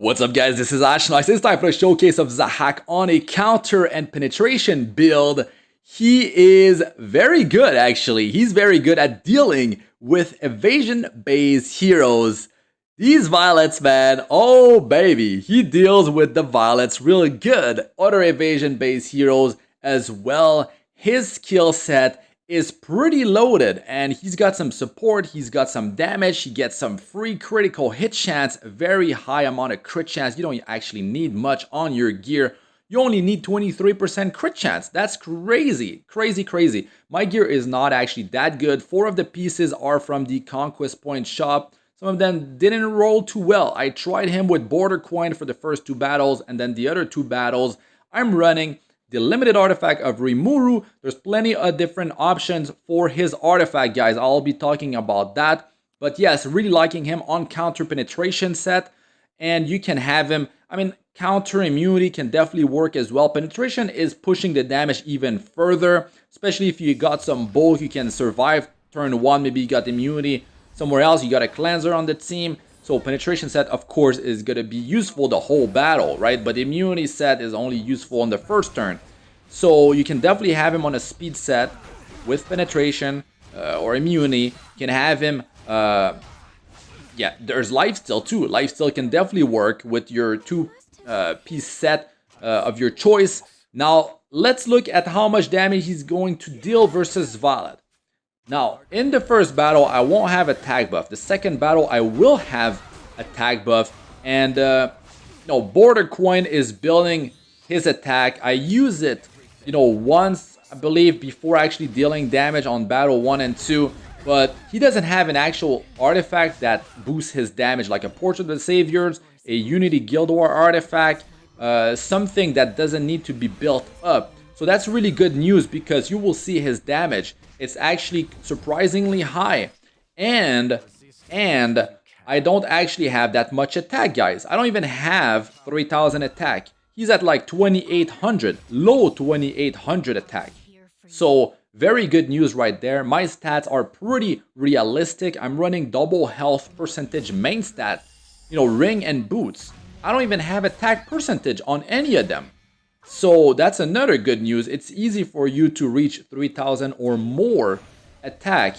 What's up guys, this is Astranox. It's time for a showcase of Zahak on a counter and penetration build. He is very good actually. He's very good at dealing with evasion-based heroes. These violets, man, oh baby, he deals with the violets really good. Other evasion-based heroes as well. His skill set is pretty loaded and he's got some support, he's got some damage, he gets some free critical hit chance, very high amount of crit chance. You don't actually need much on your gear. You only need 23% crit chance. That's crazy, crazy. My gear is not actually that good. 4 of the pieces are from the Conquest Point shop. Some of them didn't roll too well. I tried him with Border Coin for the first 2 battles, and then the other 2 battles I'm running the limited artifact of Rimuru. There's plenty of different options for his artifact, guys. I'll be talking about that. But yes, really liking him on counter penetration set. And you can have him, I mean, counter immunity can definitely work as well. Penetration is pushing the damage even further, especially if you got some bulk, you can survive turn 1, maybe you got immunity somewhere else, you got a cleanser on the team. So penetration set, of course, is going to be useful the whole battle, right? But immunity set is only useful on the first turn. So you can definitely have him on a speed set with penetration or immunity. You can have him, yeah, there's lifesteal too. Lifesteal can definitely work with your 2-piece set of your choice. Now, let's look at how much damage he's going to deal versus Violet. Now, in the first battle, I won't have attack buff. The second battle, I will have attack buff. And, Border Coin is building his attack. I use it, once, I believe, before actually dealing damage on battle 1 and 2. But he doesn't have an actual artifact that boosts his damage, like a Portrait of the Saviors, a Unity Guild War artifact, something that doesn't need to be built up. So that's really good news because you will see his damage. It's actually surprisingly high. And I don't actually have that much attack, guys. I don't even have 3,000 attack. He's at like 2,800, low 2,800 attack. So very good news right there. My stats are pretty realistic. I'm running double health percentage main stat, ring and boots. I don't even have attack percentage on any of them. So that's another good news. It's easy for you to reach 3,000 or more attack.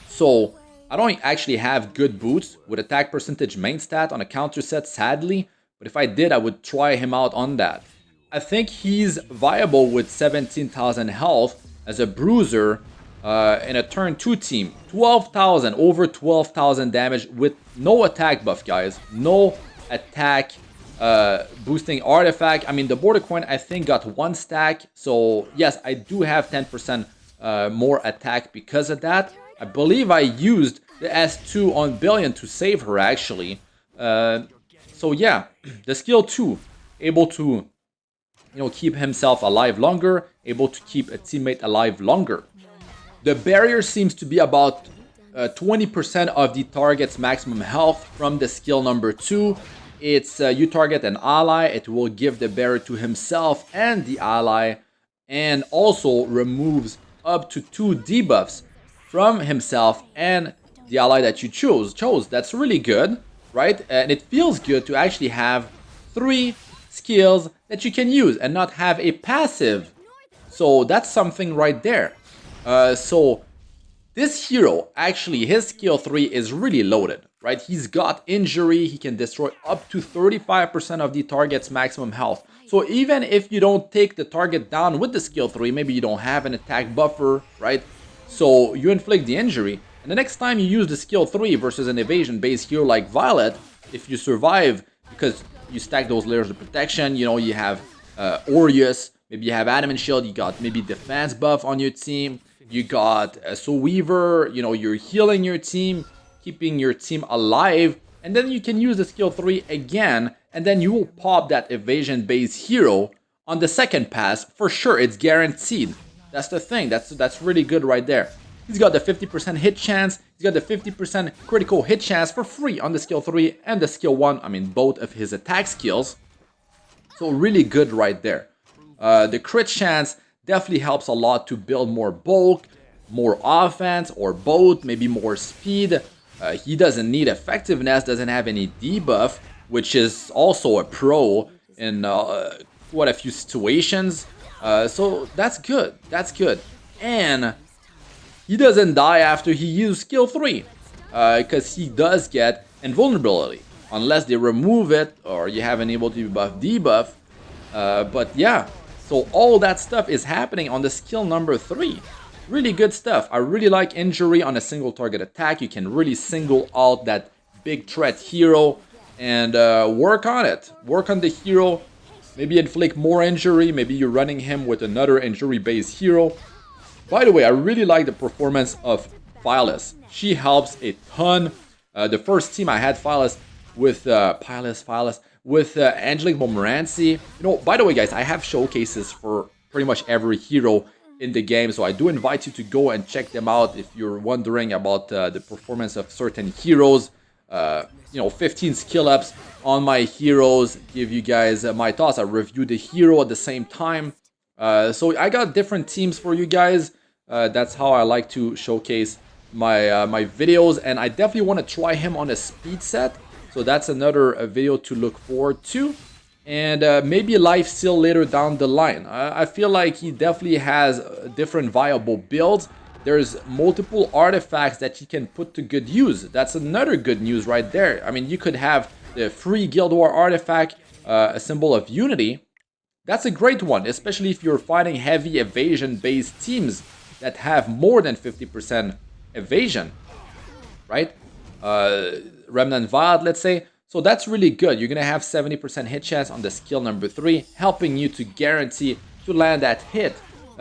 So I don't actually have good boots with attack percentage main stat on a counter set, sadly. But if I did, I would try him out on that. I think he's viable with 17,000 health as a bruiser in a turn 2 team. 12,000, over 12,000 damage with no attack buff, guys. No attack boosting artifact. I mean, the Border Coin, I think, got 1 stack. So, yes, I do have 10% more attack because of that. I believe I used the S2 on Billion to save her, actually. So, yeah, the skill 2, able to, keep himself alive longer, able to keep a teammate alive longer. The barrier seems to be about 20% of the target's maximum health from the skill number 2. It's you target an ally, it will give the barrier to himself and the ally, and also removes up to 2 debuffs from himself and the ally that you chose. That's really good, right? And it feels good to actually have 3 skills that you can use and not have a passive. So that's something right there. So this hero, actually, his skill 3 is really loaded, right? He's got injury, he can destroy up to 35% of the target's maximum health. So even if you don't take the target down with the skill 3, maybe you don't have an attack buffer, right? So you inflict the injury, and the next time you use the skill 3 versus an evasion-based hero like Violet, if you survive, because you stack those layers of protection, you have Aureus, maybe you have Adamant Shield, you got maybe defense buff on your team, you got Soul Weaver, you're healing your team, keeping your team alive, and then you can use the skill 3 again, and then you will pop that evasion-based hero on the second pass. For sure, it's guaranteed. That's the thing, that's really good right there. He's got the 50% hit chance, he's got the 50% critical hit chance for free on the skill 3 and the skill 1, I mean both of his attack skills. So really good right there. The crit chance definitely helps a lot to build more bulk, more offense, or both, maybe more speed. He doesn't need effectiveness, doesn't have any debuff. which is also a pro in quite a few situations. So that's good. That's good. And he doesn't die after he used skill 3, because he does get invulnerability. Unless they remove it or you have enabled to buff debuff. But yeah, so all that stuff is happening on the skill number 3. Really good stuff. I really like injury on a single target attack. You can really single out that big threat hero and work on it. Work on the hero. Maybe inflict more injury. Maybe you're running him with another injury-based hero. By the way, I really like the performance of Phyllis. She helps a ton. The first team I had Phyllis with with Angelic Montmorency. You know, by the way, guys, I have showcases for pretty much every hero in the game, so I do invite you to go and check them out if you're wondering about the performance of certain heroes. You know, 15 skill ups on my heroes, give you guys my thoughts. I review the hero at the same time. So I got different teams for you guys. That's how I like to showcase my my videos, and I definitely want to try him on a speed set. So that's another video to look forward to, and maybe a life steal later down the line. I feel like he definitely has different viable builds. There's multiple artifacts that he can put to good use. That's another good news right there. I mean, you could have the free Guild War artifact, a symbol of unity. That's a great one, especially if you're fighting heavy evasion-based teams that have more than 50% evasion, right? Remnant Viad, let's say. So that's really good. You're going to have 70% hit chance on the skill number 3, helping you to guarantee to land that hit,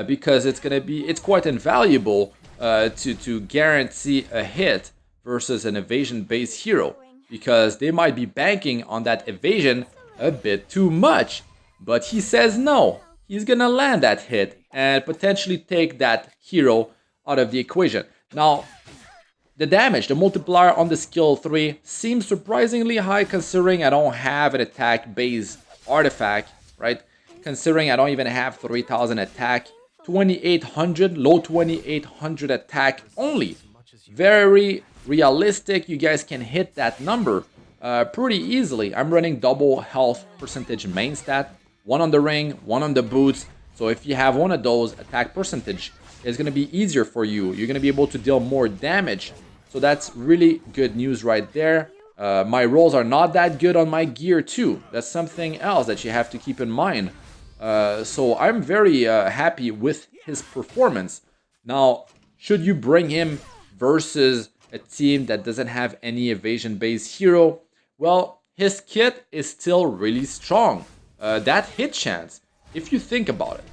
because it's quite invaluable to guarantee a hit versus an evasion-based hero, because they might be banking on that evasion a bit too much. But he says no, he's gonna land that hit and potentially take that hero out of the equation. Now, the damage, the multiplier on the skill 3 seems surprisingly high considering I don't have an attack-based artifact, right? Considering I don't even have 3000 attack, 2800, low 2800 attack only. Very realistic, you guys can hit that number pretty easily. I'm running double health percentage main stat. One on the ring, one on the boots. So if you have one of those, attack percentage is going to be easier for you. You're going to be able to deal more damage. So that's really good news right there. My rolls are not that good on my gear too. That's something else that you have to keep in mind. So I'm very happy with his performance. Now, should you bring him versus a team that doesn't have any evasion-based hero? Well, his kit is still really strong. That hit chance, if you think about it,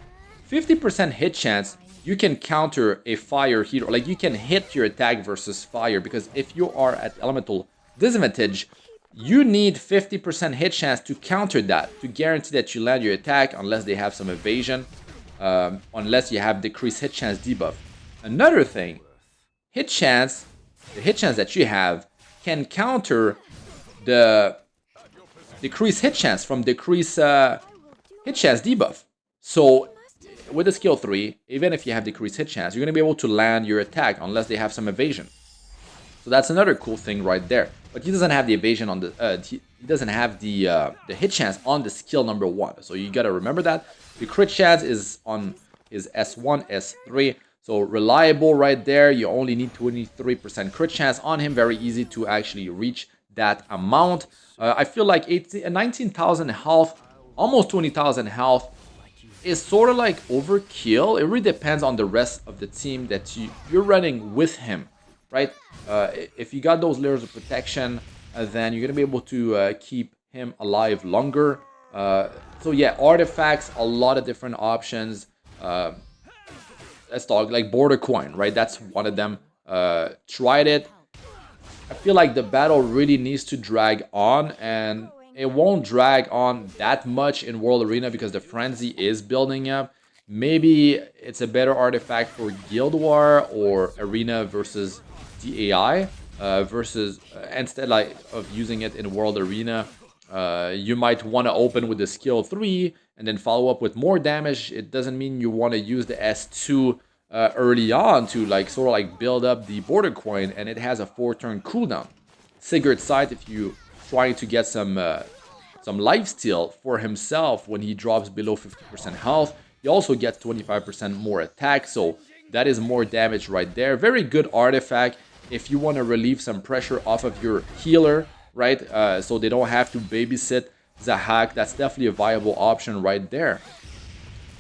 50% hit chance, you can counter a fire hero. Like, you can hit your attack versus fire, because if you are at elemental disadvantage, you need 50% hit chance to counter that, to guarantee that you land your attack unless they have some evasion, unless you have decreased hit chance debuff. Another thing, hit chance, the hit chance that you have can counter the decreased hit chance from decreased hit chance debuff. So with the skill 3, even if you have decreased hit chance, you're going to be able to land your attack unless they have some evasion. So that's another cool thing right there. But he doesn't have the evasion on the he doesn't have the hit chance on the skill number 1. So you got to remember that. The crit chance is on his S1, S3. So reliable right there. You only need 23% crit chance on him. Very easy to actually reach that amount. I feel like 19,000 health, almost 20,000 health is sort of like overkill. It really depends on the rest of the team that you're running with him, right? If you got those layers of protection, then you're going to be able to keep him alive longer. So yeah, artifacts, a lot of different options. Let's talk like Border Coin, right? That's one of them. Tried it. I feel like the battle really needs to drag on, and it won't drag on that much in World Arena because the frenzy is building up. Maybe it's a better artifact for Guild War or Arena versus DAI versus instead like of using it in World Arena. You might want to open with the skill 3 and then follow up with more damage. It doesn't mean you want to use the S2 early on to like sort of like build up the Border Coin, and it has a 4-turn cooldown. Sigurd Sight, if you trying to get some lifesteal for himself when he drops below 50% health. He also gets 25% more attack, so that is more damage right there. Very good artifact if you want to relieve some pressure off of your healer, right? So they don't have to babysit Zahak. That's definitely a viable option right there.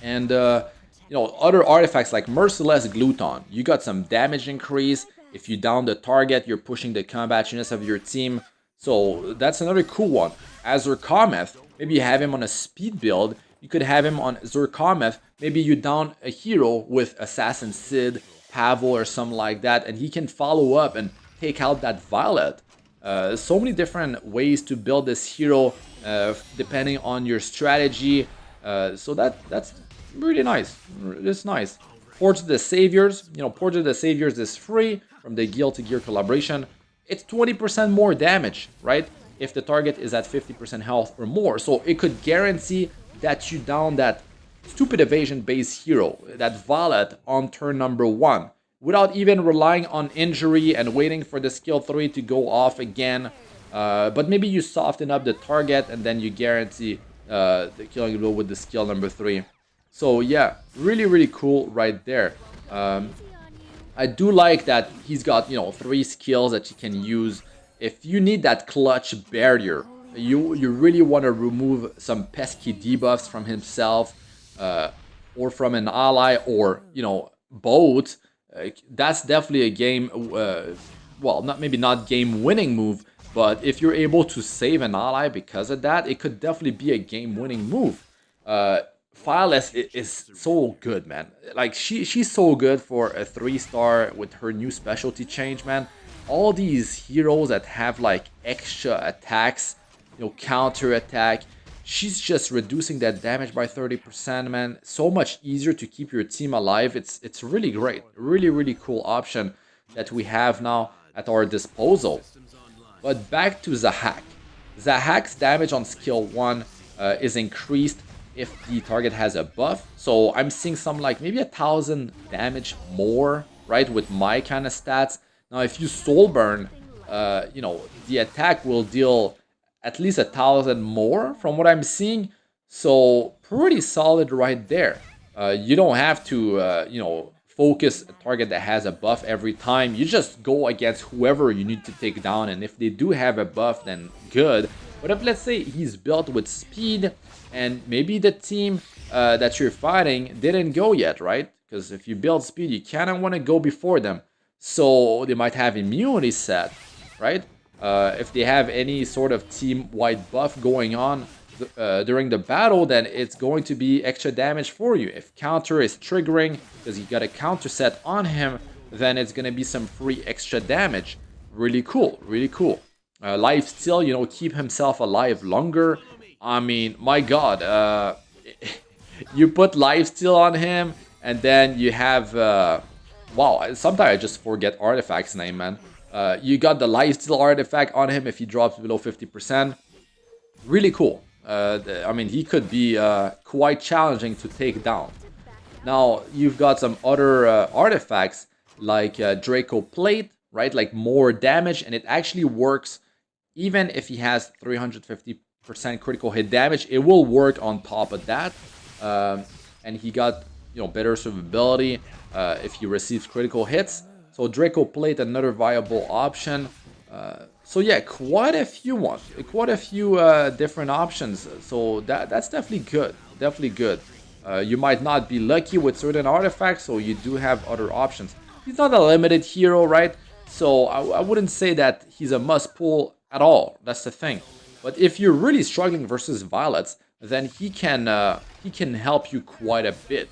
And you know, other artifacts like Merciless Gluton, you got some damage increase. If you down the target, you're pushing the combat units of your team. So that's another cool one. Azure Cometh, maybe you have him on a speed build. You could have him on Azure Cometh. Maybe you down a hero with Assassin Sid, Pavel, or something like that, and he can follow up and take out that Violet. So many different ways to build this hero depending on your strategy. So that's really nice. It's nice. Forge of the Saviors. You know, Forge of the Saviors is free from the Gear to Gear collaboration. It's 20% more damage, right? If the target is at 50% health or more. So it could guarantee that you down that stupid evasion-based hero, that Violet, on turn number 1, without even relying on injury and waiting for the skill 3 to go off again. But maybe you soften up the target and then you guarantee the killing blow with the skill number 3. So yeah, really, really cool right there. I do like that he's got, you know, 3 skills that you can use. If you need that clutch barrier, you really want to remove some pesky debuffs from himself or from an ally, or, you know, both. That's definitely a game, well, maybe not game-winning move, but if you're able to save an ally because of that, it could definitely be a game-winning move. Fireless is so good, man. Like, she's so good for a 3-star with her new specialty change, man. All these heroes that have like extra attacks, you know, counter attack, she's just reducing that damage by 30%, man. So much easier to keep your team alive. It's really great. Really, really cool option that we have now at our disposal. But back to Zahak. Zahak's damage on skill 1 is increased if the target has a buff. So I'm seeing some like maybe 1,000 damage more, right, with my kind of stats. Now if you soul burn, you know, the attack will deal at least 1,000 more from what I'm seeing. So pretty solid right there. You don't have to, you know, focus a target that has a buff every time. You just go against whoever you need to take down, and if they do have a buff, then good. But if, let's say, he's built with speed, and maybe the team that you're fighting didn't go yet, right? Because if you build speed, you kind of want to go before them. So they might have immunity set, right? If they have any sort of team-wide buff going on during the battle, then it's going to be extra damage for you. If counter is triggering because you got a counter set on him, then it's going to be some free extra damage. Really cool, really cool. Lifesteal, you know, keep himself alive longer. I mean, my god, you put lifesteal on him, and then you have... wow, sometimes I just forget artifact's name, man. You got the lifesteal artifact on him if he drops below 50%. Really cool. I mean, he could be quite challenging to take down. Now, you've got some other artifacts like Draco Plate, right? Like more damage, and it actually works even if he has 350% critical hit damage. It will work on top of that. And he got, you know, better survivability if he receives critical hits. So Draco Plate, another viable option. So yeah, quite a few different options. So that's definitely good. Definitely good. You might not be lucky with certain artifacts, so you do have other options. He's not a limited hero, right? So I wouldn't say that he's a must pull at all. That's the thing. But if you're really struggling versus Violets, then he can help you quite a bit.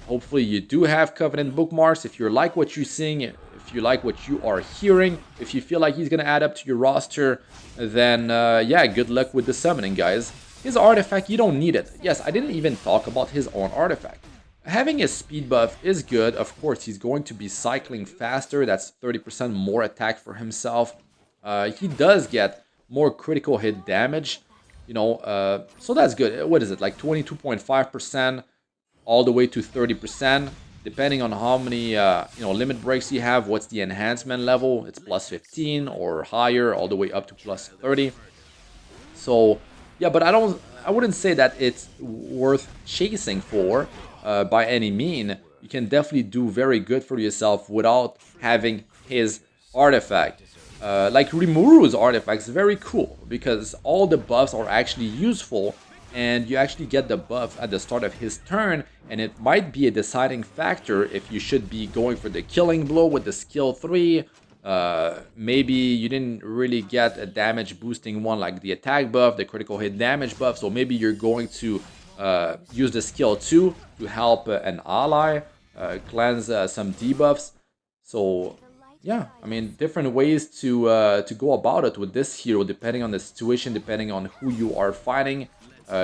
Hopefully you do have Covenant Bookmarks. If you like what you're seeing, if you like what you are hearing, if you feel like he's gonna add up to your roster, then yeah, good luck with the summoning, guys. His artifact, you don't need it. Yes, I didn't even talk about his own artifact. Having a speed buff is good. Of course, he's going to be cycling faster. That's 30% more attack for himself. He does get more critical hit damage, you know, so that's good. What is it, like 22.5% all the way to 30%? depending on how many limit breaks you have, what's the enhancement level. It's plus 15 or higher, all the way up to plus 30. So yeah, but I wouldn't say that it's worth chasing for by any mean. You can definitely do very good for yourself without having his artifact. Like Rimuru's artifact is very cool because all the buffs are actually useful, and you actually get the buff at the start of his turn, and it might be a deciding factor if you should be going for the killing blow with the skill 3. Maybe you didn't really get a damage boosting one like the attack buff, the critical hit damage buff, so maybe you're going to use the skill 2 to help an ally cleanse some debuffs. So yeah, I mean, different ways to go about it with this hero, depending on the situation, depending on who you are fighting.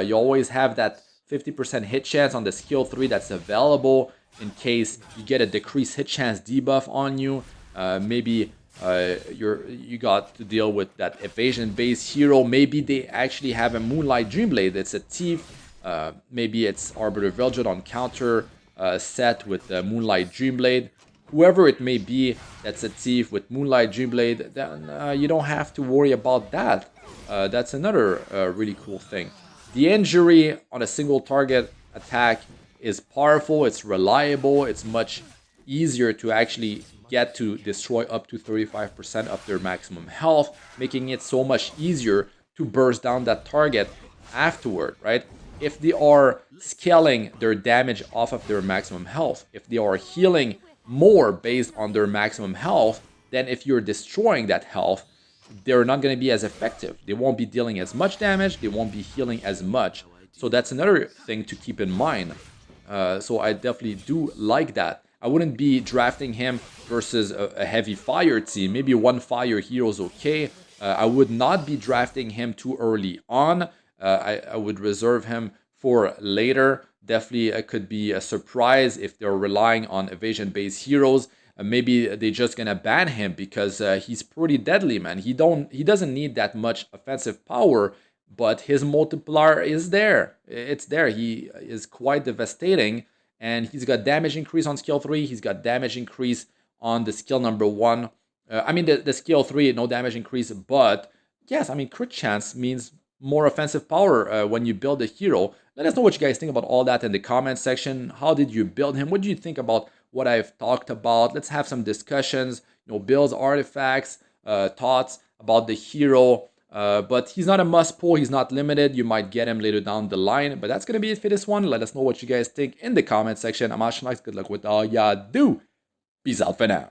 You always have that 50% hit chance on the skill 3 that's available in case you get a decreased hit chance debuff on you. Maybe you got to deal with that evasion-based hero. Maybe they actually have a Moonlight Dreamblade. It's a thief. Maybe it's Arbiter Veldred on counter set with the Moonlight Dreamblade. Whoever it may be that's a thief with Moonlight Dreamblade, then you don't have to worry about that. That's another really cool thing. The injury on a single target attack is powerful, it's reliable, it's much easier to actually get to destroy up to 35% of their maximum health, making it so much easier to burst down that target afterward, right? If they are scaling their damage off of their maximum health, if they are healing more based on their maximum health, then if you're destroying that health, they're not going to be as effective. They won't be dealing as much damage, they won't be healing as much. So that's another thing to keep in mind. So I definitely do like that. I wouldn't be drafting him versus a heavy fire team. Maybe one fire hero is okay. I would not be drafting him too early on. I would reserve him for later. Definitely it could be a surprise if they're relying on evasion-based heroes. Maybe they're just gonna ban him because he's pretty deadly, man. He doesn't need that much offensive power, but his multiplier is there. It's there. He is quite devastating, and he's got damage increase on skill 3. He's got damage increase on the skill number 1. I mean, the skill 3, no damage increase, but yes, I mean, crit chance means more offensive power when you build a hero. Let us know what you guys think about all that in the comment section. How did you build him? What do you think about what I've talked about? Let's have some discussions, builds, artifacts, thoughts about the hero. But he's not a must pull, he's not limited. You might get him later down the line. But that's going to be it for this one. Let us know what you guys think in the comment section. I'm Astranox. Good luck with all y'all do. Peace out for now.